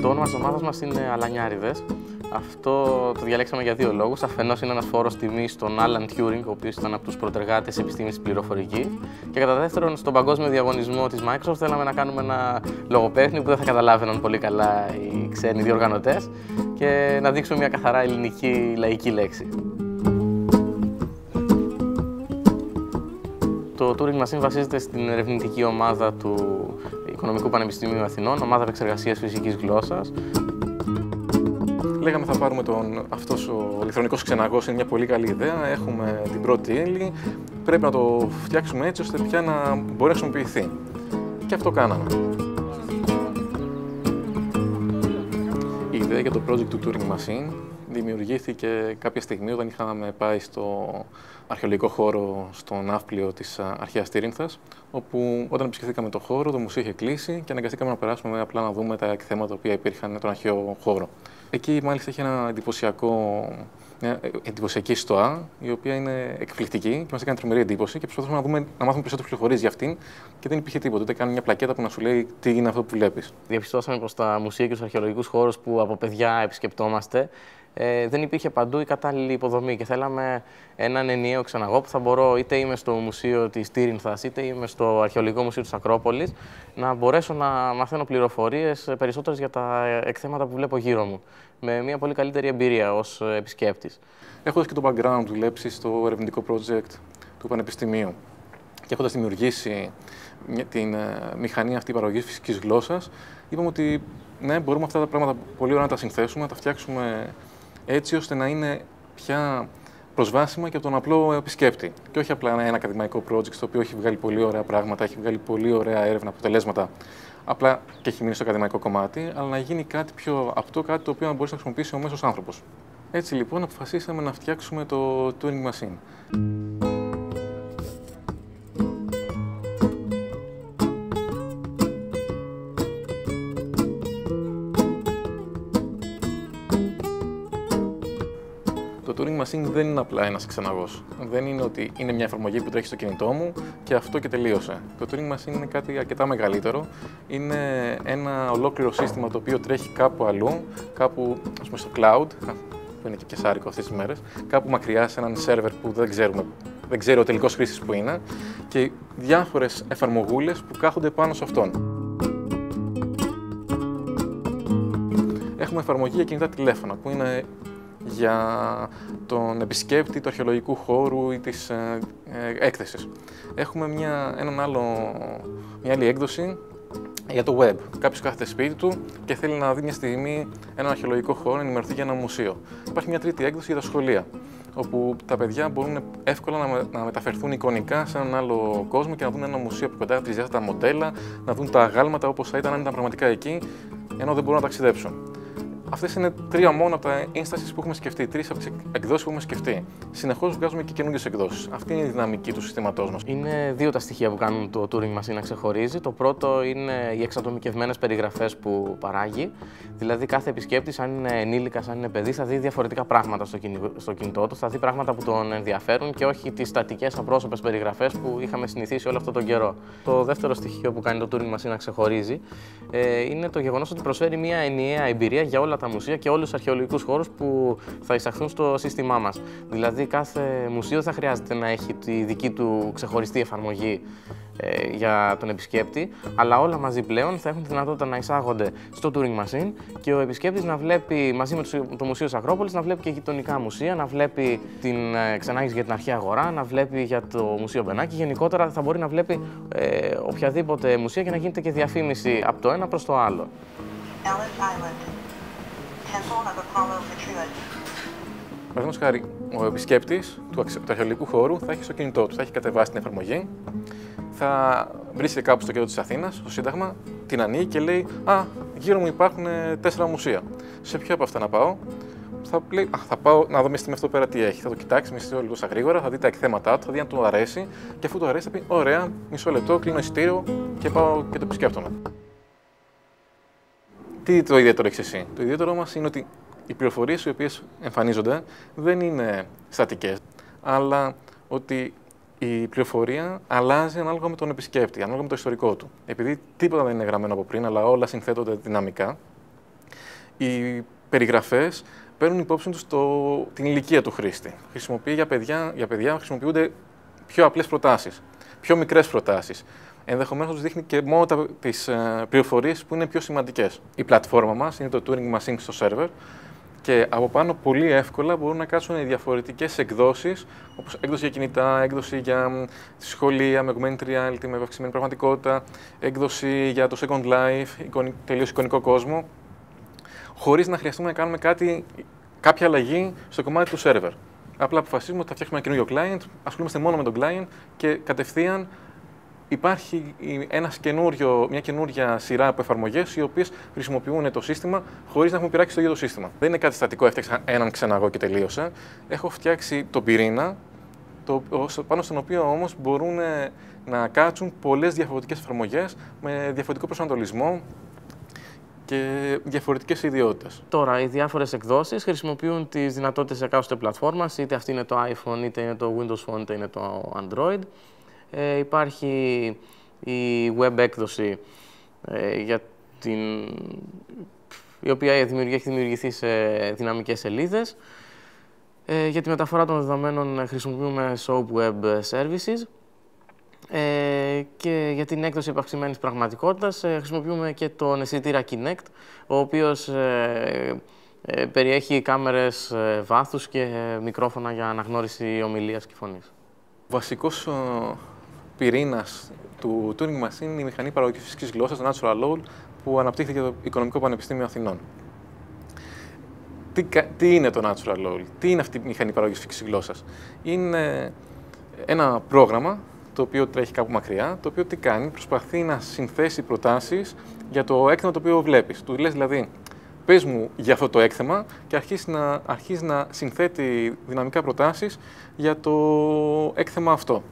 Το όνομα της ομάδας μας είναι Αλανιάριδες. Αυτό το διαλέξαμε για δύο λόγους. Αφενός είναι ένας φόρος τιμής στον Alan Turing, ο οποίος ήταν από τους πρωτεργάτες της επιστήμης της πληροφορικής. Και κατά δεύτερον, στον παγκόσμιο διαγωνισμό της Microsoft θέλαμε να κάνουμε ένα λογοπαίχνη που δεν θα καταλάβαιναν πολύ καλά οι ξένοι διοργανωτές και να δείξουμε μια καθαρά ελληνική λαϊκή λέξη. Το Turing Machine βασίζεται στην ερευνητική ομάδα του Οικονομικού Πανεπιστημίου Αθηνών, ομάδα επεξεργασίας φυσικής γλώσσας. Λέγαμε θα πάρουμε αυτός ο ηλεκτρονικός ξεναγός, είναι μια πολύ καλή ιδέα, έχουμε την πρώτη ύλη, πρέπει να το φτιάξουμε έτσι ώστε πια να μπορεί να χρησιμοποιηθεί. Και αυτό κάναμε. Η ιδέα για το project του Turing Machine δημιουργήθηκε κάποια στιγμή όταν είχαμε πάει στο αρχαιολογικό χώρο στο ναύπλιο της αρχαίας Τύρινθας, όπου όταν επισκεφθήκαμε το χώρο, το μουσείο είχε κλείσει και αναγκαστήκαμε να περάσουμε απλά να δούμε τα εκθέματα που υπήρχαν στον αρχαίο χώρο. Εκεί μάλιστα έχει μια εντυπωσιακή στοά, η οποία είναι εκπληκτική και μας έκανε τρομερή εντύπωση και προσπαθούμε να μάθουμε περισσότερες πληροφορίες για αυτήν και δεν υπήρχε τίποτα. Ούτε καν μια πλακέτα που να σου λέει τι είναι αυτό που βλέπεις. Διαπιστώσαμε πως στα μουσεία και στους αρχαιολογικούς χώρους που από παιδιά επισκεπτόμαστε, δεν υπήρχε παντού η κατάλληλη υποδομή και θέλαμε έναν ενιαίο ξεναγό που θα μπορώ, είτε είμαι στο Μουσείο της Τύρινθας, είτε είμαι στο Αρχαιολογικό Μουσείο της Ακρόπολης, να μπορέσω να μαθαίνω πληροφορίες περισσότερες για τα εκθέματα που βλέπω γύρω μου, με μια πολύ καλύτερη εμπειρία ως επισκέπτης. Έχοντας και το background δουλέψει στο ερευνητικό project του Πανεπιστημίου και έχοντας δημιουργήσει την μηχανή αυτή παραγωγής φυσικής γλώσσας, είπαμε ότι ναι, μπορούμε αυτά τα πράγματα πολύ ωραία να τα συνθέσουμε, να τα φτιάξουμε έτσι ώστε να είναι πια προσβάσιμα και από τον απλό επισκέπτη. Και όχι απλά ένα ακαδημαϊκό project το οποίο έχει βγάλει πολύ ωραία πράγματα, έχει βγάλει πολύ ωραία έρευνα, αποτελέσματα, απλά και έχει μείνει στο ακαδημαϊκό κομμάτι, αλλά να γίνει κάτι πιο απτό, κάτι το οποίο να μπορεί να χρησιμοποιήσει ο μέσος άνθρωπος. Έτσι λοιπόν αποφασίσαμε να φτιάξουμε το Turing Machine. Το Turing Machine δεν είναι απλά ένας ξεναγός. Δεν είναι ότι είναι μια εφαρμογή που τρέχει στο κινητό μου και αυτό και τελείωσε. Το Turing Machine είναι κάτι αρκετά μεγαλύτερο. Είναι ένα ολόκληρο σύστημα το οποίο τρέχει κάπου αλλού, κάπου ας πούμε στο cloud, που είναι και πιασάρικο αυτές τις μέρες, κάπου μακριά σε έναν σερβερ που δεν ξέρει ο τελικός χρήστης που είναι και διάφορες εφαρμογούλες που κάθονται πάνω σε αυτόν. Έχουμε εφαρμογή για κινητά τηλέφωνα που είναι για τον επισκέπτη του αρχαιολογικού χώρου ή της έκθεσης. Έχουμε μια άλλη έκδοση για το web. Κάποιος κάθεται σπίτι του και θέλει να δει μια στιγμή έναν αρχαιολογικό χώρο, να ενημερωθεί για ένα μουσείο. Υπάρχει μια τρίτη έκδοση για τα σχολεία, όπου τα παιδιά μπορούν εύκολα να μεταφερθούν εικονικά σε έναν άλλο κόσμο και να δουν ένα μουσείο από κοντά, τρισδιάστατα μοντέλα, να δουν τα αγάλματα όπως θα ήταν αν ήταν πραγματικά εκεί, ενώ δεν μπορούν να ταξιδέψουν. Αυτές είναι τρία μόνο από τα instances που έχουμε σκεφτεί, τρεις από τις εκδόσεις που έχουμε σκεφτεί. Συνεχώς βγάζουμε και καινούργιες εκδόσεις. Αυτή είναι η δυναμική του συστήματός μας. Είναι δύο τα στοιχεία που κάνουν το Turing Machine να ξεχωρίζει. Το πρώτο είναι οι εξατομικευμένες περιγραφές που παράγει. Δηλαδή, κάθε επισκέπτης, αν είναι ενήλικας, αν είναι παιδί, θα δει διαφορετικά πράγματα στο κινητό του. Θα δει πράγματα που τον ενδιαφέρουν και όχι τις στατικές απρόσωπες περιγραφές που είχαμε συνηθίσει όλο αυτόν τον καιρό. Το δεύτερο στοιχείο που κάνει το Turing Machine να ξεχωρίζει είναι το γεγονός ότι προσφέρει μια ενιαία εμπειρία για όλα τα μουσεία και όλους τους αρχαιολογικούς χώρους που θα εισαχθούν στο σύστημά μας. Δηλαδή, κάθε μουσείο θα χρειάζεται να έχει τη δική του ξεχωριστή εφαρμογή για τον επισκέπτη, αλλά όλα μαζί πλέον θα έχουν τη δυνατότητα να εισάγονται στο Turing Machine και ο επισκέπτης να βλέπει μαζί με το Μουσείο της Ακρόπολης, να βλέπει και γειτονικά μουσεία, να βλέπει την ξενάγηση για την αρχαία αγορά, να βλέπει για το Μουσείο Μπενάκη. Γενικότερα θα μπορεί να βλέπει οποιαδήποτε μουσεία και να γίνεται και διαφήμιση από το ένα προς το άλλο. Παραδείγματος χάρη, ο επισκέπτης του αρχαιολογικού χώρου θα έχει στο κινητό του, θα έχει κατεβάσει την εφαρμογή, θα βρίσκεται κάπου στο κέντρο της Αθήνας, στο Σύνταγμα, την ανοίγει και λέει «Α, γύρω μου υπάρχουν 4 μουσεία. Σε ποιο από αυτά να πάω?» Θα πάω να δω μια στιγμή αυτό πέρα τι έχει. Θα το κοιτάξει με λίγο στα γρήγορα, θα δει τα εκθέματά του, θα δει αν του αρέσει και αφού του αρέσει θα πει «Ωραία, μισό λεπτό, κλείνω εισιτήριο και πάω και το επισκέπτομαι». Τι το ιδιαίτερο έχεις εσύ? Το ιδιαίτερο μας είναι ότι οι πληροφορίες οι οποίες εμφανίζονται δεν είναι στατικές, αλλά ότι η πληροφορία αλλάζει ανάλογα με τον επισκέπτη, ανάλογα με το ιστορικό του. Επειδή τίποτα δεν είναι γραμμένο από πριν, αλλά όλα συνθέτονται δυναμικά, οι περιγραφές παίρνουν υπόψη τους την ηλικία του χρήστη. Για παιδιά χρησιμοποιούνται πιο απλές προτάσεις, πιο μικρές προτάσεις. Ενδεχομένως τους δείχνει και μόνο τις πληροφορίες που είναι πιο σημαντικές. Η πλατφόρμα μας είναι το Turing Machine στο σερβερ και από πάνω πολύ εύκολα μπορούν να κάτσουν διαφορετικές εκδόσεις, όπως έκδοση για κινητά, έκδοση για σχολεία με augmented reality, με αυξημένη πραγματικότητα, έκδοση για το Second Life, τελείως εικονικό κόσμο, χωρίς να χρειαστούμε να κάνουμε κάποια αλλαγή στο κομμάτι του σερβερ. Απλά αποφασίζουμε ότι θα φτιάξουμε ένα καινούριο client, ασχολούμαστε μόνο με τον client και κατευθείαν υπάρχει μια καινούρια σειρά από εφαρμογές οι οποίες χρησιμοποιούν το σύστημα χωρίς να έχουμε πειράξει το ίδιο το σύστημα. Δεν είναι κάτι στατικό, έφτιαξα έναν ξεναγό και τελείωσε. Έχω φτιάξει τον πυρήνα, πάνω στον οποίο όμως μπορούν να κάτσουν πολλές διαφορετικές εφαρμογές με διαφορετικό προσανατολισμό και διαφορετικές ιδιότητες. Τώρα, οι διάφορες εκδόσεις χρησιμοποιούν τις δυνατότητες εκάστοτε πλατφόρμας, είτε αυτή είναι το iPhone, είτε είναι το Windows Phone, είτε είναι το Android. Υπάρχει η web έκδοση η οποία έχει δημιουργηθεί σε δυναμικές σελίδες. Για τη μεταφορά των δεδομένων χρησιμοποιούμε SOAP Web Services. Και για την έκδοση επαυξημένης πραγματικότητας χρησιμοποιούμε και τον αισθητήρα Kinect, ο οποίος περιέχει κάμερες βάθους και μικρόφωνα για αναγνώριση ομιλίας και φωνής. Ο βασικός πυρήνας του Turing Machine είναι η μηχανή παραγωγής φυσικής γλώσσας, το Natural Law, που αναπτύχθηκε το Οικονομικό Πανεπιστήμιο Αθηνών. Τι είναι το Natural Law, τι είναι αυτή η μηχανή παραγωγής φυσικής γλώσσας? Είναι ένα πρόγραμμα το οποίο τρέχει κάπου μακριά, το οποίο τι κάνει, προσπαθεί να συνθέσει προτάσεις για το έκθεμα το οποίο βλέπεις. Του λες δηλαδή, πες μου για αυτό το έκθεμα και αρχίζει να συνθέτει δυναμικά προτάσεις για το έκθεμα αυτό.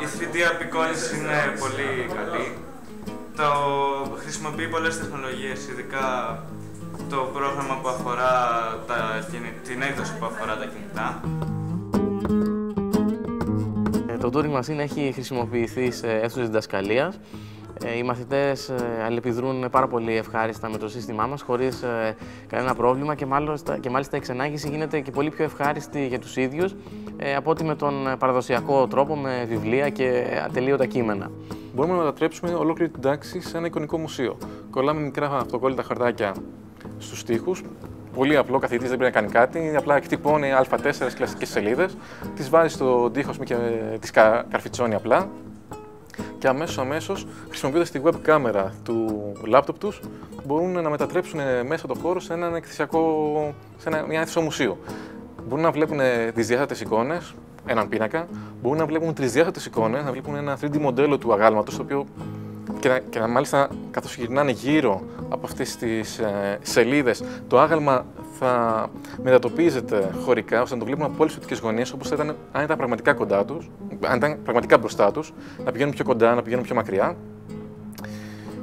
Η 3D απεικόνιση είναι πολύ καλή. Χρησιμοποιεί πολλές τεχνολογίες, ειδικά το πρόγραμμα που αφορά την έκδοση που αφορά τα κινητά. Το Turing Machine έχει χρησιμοποιηθεί σε αίθουσες διδασκαλίας. Οι μαθητές αλληλεπιδρούν πάρα πολύ ευχάριστα με το σύστημά μας, χωρίς κανένα πρόβλημα και μάλιστα η εξενάγηση γίνεται και πολύ πιο ευχάριστη για τους ίδιους από ότι με τον παραδοσιακό τρόπο με βιβλία και ατελείωτα κείμενα. Μπορούμε να μετατρέψουμε ολόκληρη την τάξη σε ένα εικονικό μουσείο. Κολλάμε μικρά αυτοκόλλητα χαρτάκια στους τοίχους. Πολύ απλό, καθηγητής δεν πρέπει να κάνει κάτι. Απλά εκτυπώνει Α4 κλασικές σελίδες, τις βάζει στον τοίχο και τις καρφιτσώνει απλά. Και αμέσως, χρησιμοποιώντας τη web κάμερα του λάπτοπ τους, μπορούν να μετατρέψουν μέσα το χώρο σε μια αίθουσα μουσείου. Μπορούν να βλέπουν τις διάστατες εικόνες, έναν πίνακα, μπορούν να βλέπουν τρισδιάστατες εικόνες, να βλέπουν ένα 3D μοντέλο του αγάλματος, το οποίο και μάλιστα καθώς γυρνάνε γύρω από αυτές τις σελίδες, το άγαλμα θα μετατοπίζεται χωρικά, ώστε να το βλέπουν από όλες τις οπτικές γωνίες, όπως αν ήταν πραγματικά κοντά τους, αν ήταν πραγματικά μπροστά τους, να πηγαίνουν πιο κοντά, να πηγαίνουν πιο μακριά.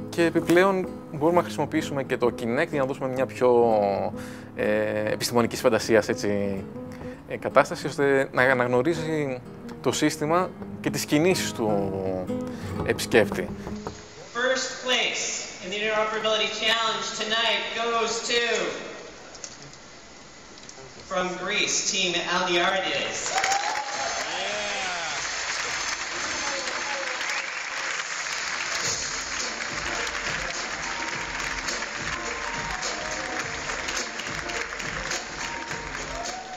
Και επιπλέον μπορούμε να χρησιμοποιήσουμε και το Kinect για να δώσουμε μια πιο επιστημονικής φαντασίας κατάσταση, ώστε να αναγνωρίζει το σύστημα και τις κινήσεις του επισκέπτη. First place in the interoperability challenge tonight goes to, from Greece, Team Aliardes.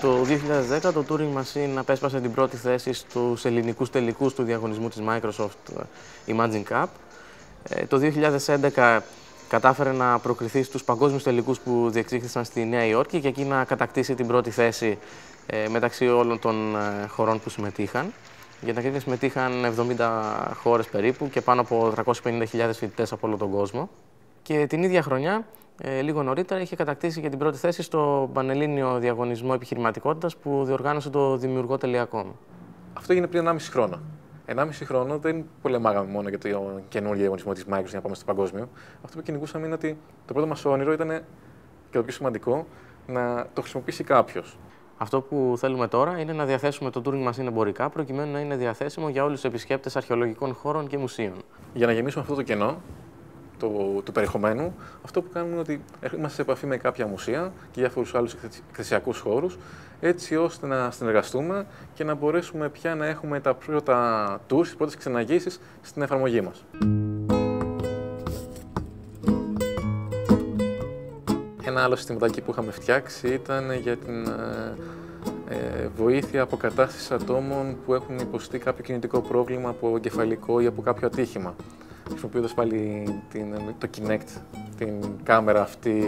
Το 2010 το Turing Machine απέσπασε την πρώτη θέση στους ελληνικούς τελικούς του διαγωνισμού της Microsoft Imagine Cup. Το 2011 κατάφερε να προκριθεί στους παγκόσμιους τελικούς που διεξήχθησαν στη Νέα Υόρκη και εκεί να κατακτήσει την πρώτη θέση μεταξύ όλων των χωρών που συμμετείχαν. Για την ακρίβεια συμμετείχαν 70 χώρες περίπου και πάνω από 350.000 φοιτητές από όλο τον κόσμο. Και την ίδια χρονιά, λίγο νωρίτερα, είχε κατακτήσει και την πρώτη θέση στο Πανελλήνιο Διαγωνισμό Επιχειρηματικότητας που διοργάνωσε το Δημιουργό.com. Αυτό έγινε πριν 1,5 χρόνο. 1,5 χρόνο δεν πολεμάγαμε μόνο για το καινούργιο διαγωνισμό της Microsoft για να πάμε στο παγκόσμιο. Αυτό που κυνηγούσαμε είναι ότι το πρώτο μας όνειρο ήταν, και το πιο σημαντικό, να το χρησιμοποιήσει κάποιος. Αυτό που θέλουμε τώρα είναι να διαθέσουμε το Turing Machine εμπορικά, προκειμένου να είναι διαθέσιμο για όλους τους επισκέπτες αρχαιολογικών χώρων και μουσείων. Για να γεμίσουμε αυτό το κενό, του περιεχομένου, αυτό που κάνουμε είναι ότι είμαστε σε επαφή με κάποια μουσεία και διάφορους άλλους εκθεσιακούς χώρους, έτσι ώστε να συνεργαστούμε και να μπορέσουμε πια να έχουμε τα πρώτα tours, τις πρώτες ξεναγήσεις στην εφαρμογή μας. Ένα άλλο συστηματάκι που είχαμε φτιάξει ήταν για την βοήθεια αποκατάστασης ατόμων που έχουν υποστεί κάποιο κινητικό πρόβλημα από εγκεφαλικό ή από κάποιο ατύχημα. Χρησιμοποιώντας πάλι το Kinect, την κάμερα αυτή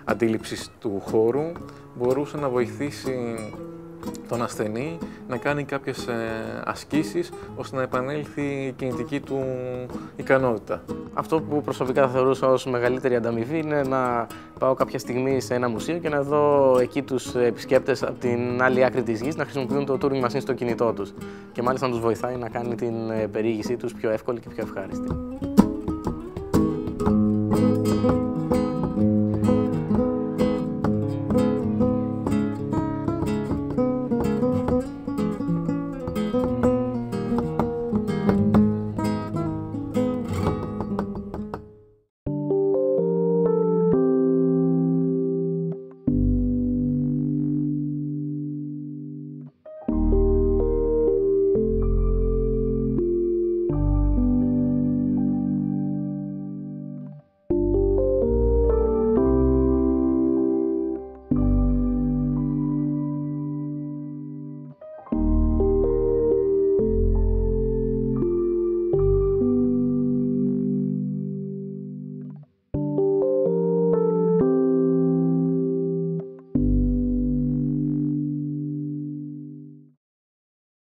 αντίληψης του χώρου, μπορούσε να βοηθήσει τον ασθενή να κάνει κάποιες ασκήσεις ώστε να επανέλθει η κινητική του ικανότητα. Αυτό που προσωπικά θεωρούσα ως μεγαλύτερη ανταμοιβή είναι να πάω κάποια στιγμή σε ένα μουσείο και να δω εκεί τους επισκέπτες από την άλλη άκρη της γης να χρησιμοποιούν το Turing Machine στο κινητό τους. Και μάλιστα να τους βοηθάει να κάνει την περιήγησή τους πιο εύκολη και πιο ευχάριστη.